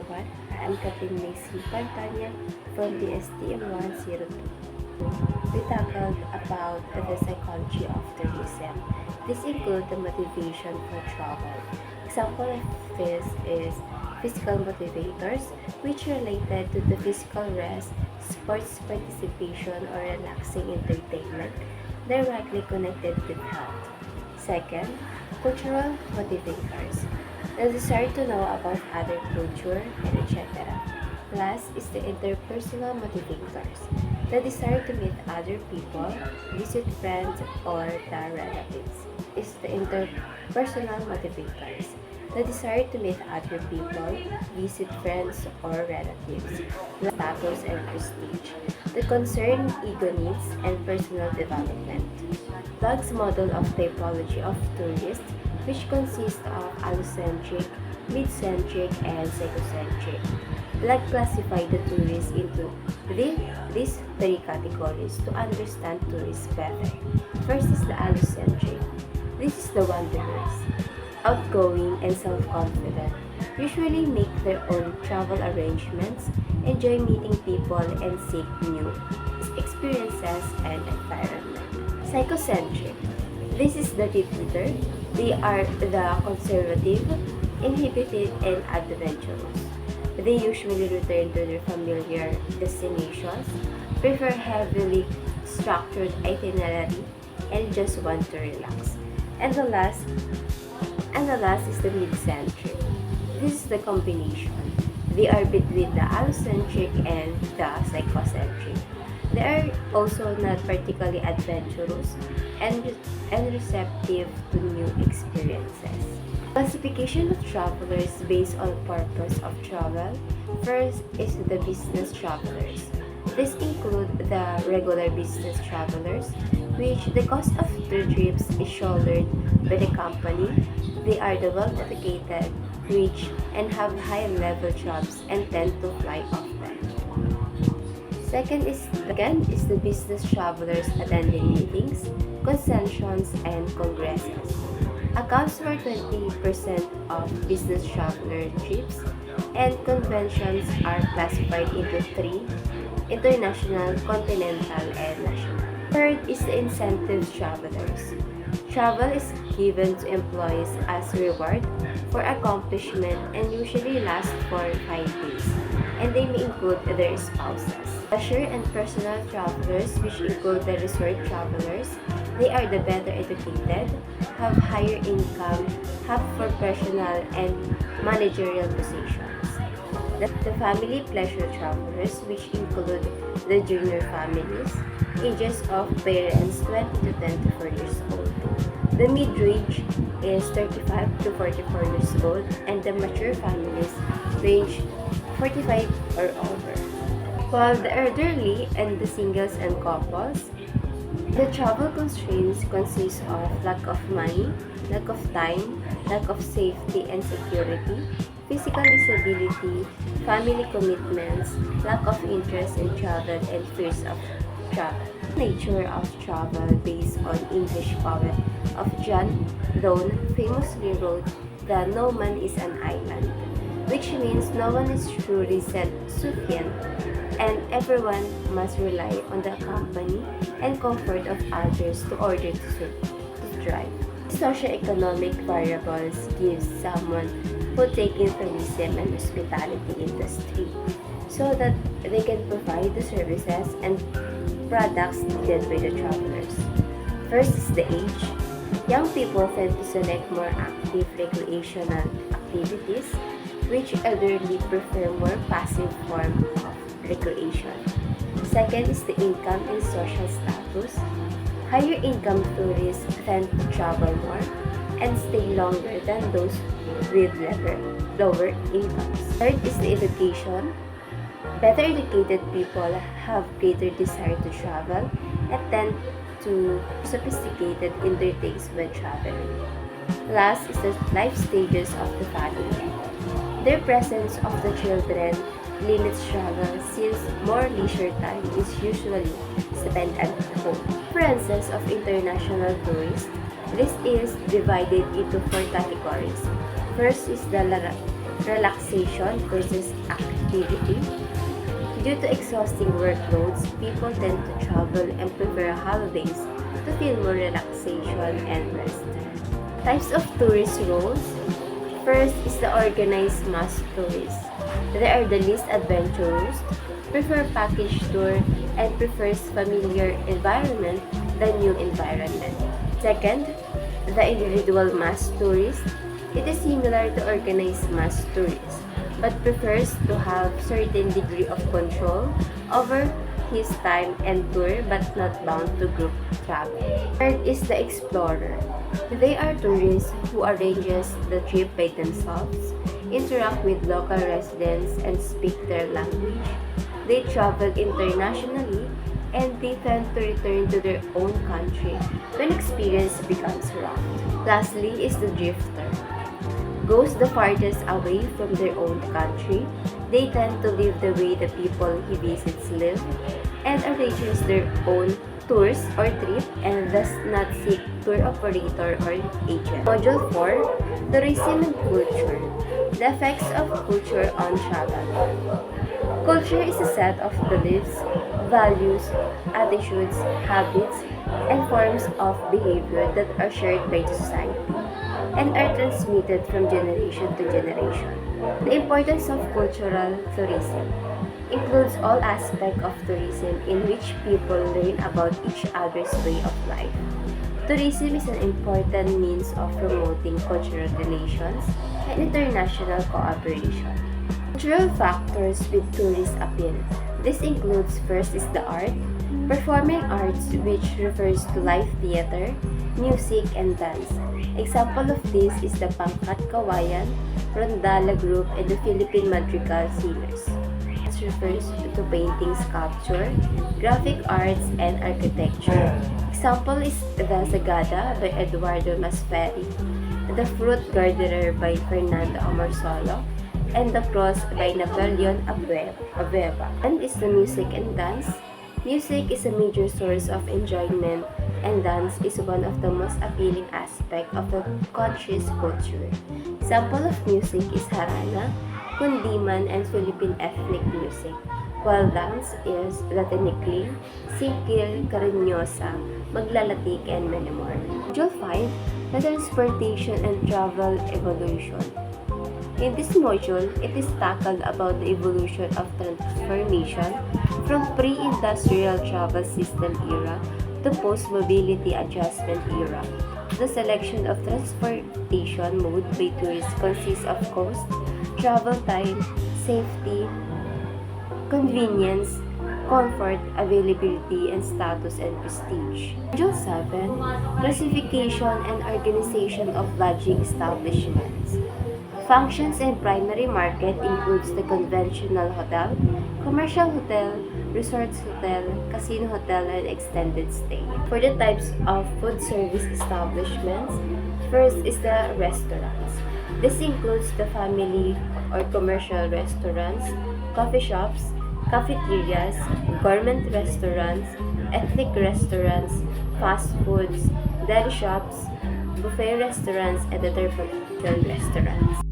everyone. I'm Captain Macy Pantonia from the STM 102. We tackled about the psychology of tourism. This includes the motivation for travel. Example of this is physical motivators, which are related to the physical rest, sports participation, or relaxing entertainment, directly connected with health. Second, cultural motivators. The desire to know about other culture and etc. Last is the interpersonal motivators. The desire to meet other people, visit friends, or the relatives is the interpersonal motivators. The desire to meet other people, visit friends or relatives, status and prestige. The concern, ego needs, and personal development. Doug's model of typology of tourists, which consists of allocentric, mid-centric, and psychocentric. Like classify the tourists into these three categories to understand tourists better. First is the allocentric. This is the wanderers, outgoing and self-confident, usually make their own travel arrangements, enjoy meeting people, and seek new experiences and environment. Psychocentric. This is the repeater. They are the conservative, inhibited, and adventurous. They usually return to their familiar destinations, prefer heavily structured itinerary, and just want to relax. And the last is the mid-centric. This is the combination. They are between the allocentric and the psychocentric. They are also not particularly adventurous and receptive to new experiences. Classification of travelers based on purpose of travel. First is the business travelers. This include the regular business travelers, which the cost of their trips is shouldered by the company. They are the well-educated, rich, and have high-level jobs and tend to fly often. Second is the business travelers attending meetings, conventions, and congresses. Accounts for 20% of business traveler trips, and conventions are classified into three: international, continental, and national. Third is the incentive travelers. Travel is given to employees as reward for accomplishment and usually lasts for 5 days, and they may include their spouses. Leisure and personal travelers, which include the resort travelers, they are the better educated, have higher income, have professional and managerial positions. The family pleasure travelers, which include the junior families, ages of parents 20 to 24 years old. The mid-range is 35 to 44 years old, and the mature families range 45 or over. While the elderly and the singles and couples, the travel constraints consist of lack of money, lack of time, lack of safety and security, physical disability, family commitments, lack of interest in travel, and fears of travel. Nature of travel based on English poet of John Donne famously wrote that no man is an island, which means no one is truly self-sufficient and everyone must rely on the company and comfort of others to order to thrive. Socioeconomic variables give someone who take in tourism and hospitality industry so that they can provide the services and products needed by the travelers. First is the age. Young people tend to select more active recreational activities, which elderly prefer more passive form of recreation. Second is the income and social status. Higher income tourists tend to travel more and stay longer than those with lower incomes. Third is the education. Better educated people have greater desire to travel and tend to sophisticated undertakes when traveling. Last is the life stages of the family. Their presence of the children limits travel since more leisure time is usually spent at home. Preferences of international tourists. This is divided into 4 categories. First is the Relaxation versus activity. Due to exhausting workloads, people tend to travel and prefer holidays to feel more relaxation and rest. Types of tourist roles. First is the organized mass tourist. They are the least adventurous, prefer package tour, and prefers familiar environment than new environment. Second, the individual mass tourist. It is similar to organized mass tourist, but prefers to have certain degree of control over his time and tour but not bound to group travel. Third is the explorer. They are tourists who arranges the trip by themselves, interact with local residents and speak their language. They travel internationally and they tend to return to their own country when experience becomes rough. Lastly is the drifter. Goes the farthest away from their own country, they tend to live the way the people he visits live and arranges their own tours or trip and does not seek tour operator or agent. Module 4, Tourism and Culture. The effects of culture on travel. Culture is a set of beliefs, values, attitudes, habits, and forms of behavior that are shared by the society and are transmitted from generation to generation. The importance of cultural tourism includes all aspects of tourism in which people learn about each other's way of life. Tourism is an important means of promoting cultural relations and international cooperation. Cultural factors with tourist appeal. This includes first is the art, performing arts which refers to live theater, music, and dance. Example of this is the Pangkat Kawayan, Rondalla Group, and the Philippine Madrigal Singers. This refers to painting, sculpture, graphic arts, and architecture. Example is the Sagada by Eduardo Masferri, the Fruit Gardener by Fernando Amorsolo, and the Cross by Napoleon Abueva. And is the music and dance. Music is a major source of enjoyment and dance is one of the most appealing aspects of a country's culture. Example of music is harana, kundiman, and Philippine ethnic music, while dance is Latinikling, singkil, karinyosa, maglalatik, and many more. Module 5, the transportation and travel evolution. In this module, it is tackled about the evolution of transformation from pre-industrial travel system era to post-mobility adjustment era. The selection of transportation mode by tourists consists of cost, travel time, safety, convenience, comfort, availability, and status and prestige. Module 7, Classification and Organization of Lodging Establishments. Functions and primary market includes the conventional hotel, commercial hotel, resorts hotel, casino hotel, and extended stay. For the types of food service establishments, first is the restaurants. This includes the family or commercial restaurants, coffee shops, cafeterias, gourmet restaurants, ethnic restaurants, fast foods, deli shops, buffet restaurants, and other commercial restaurants.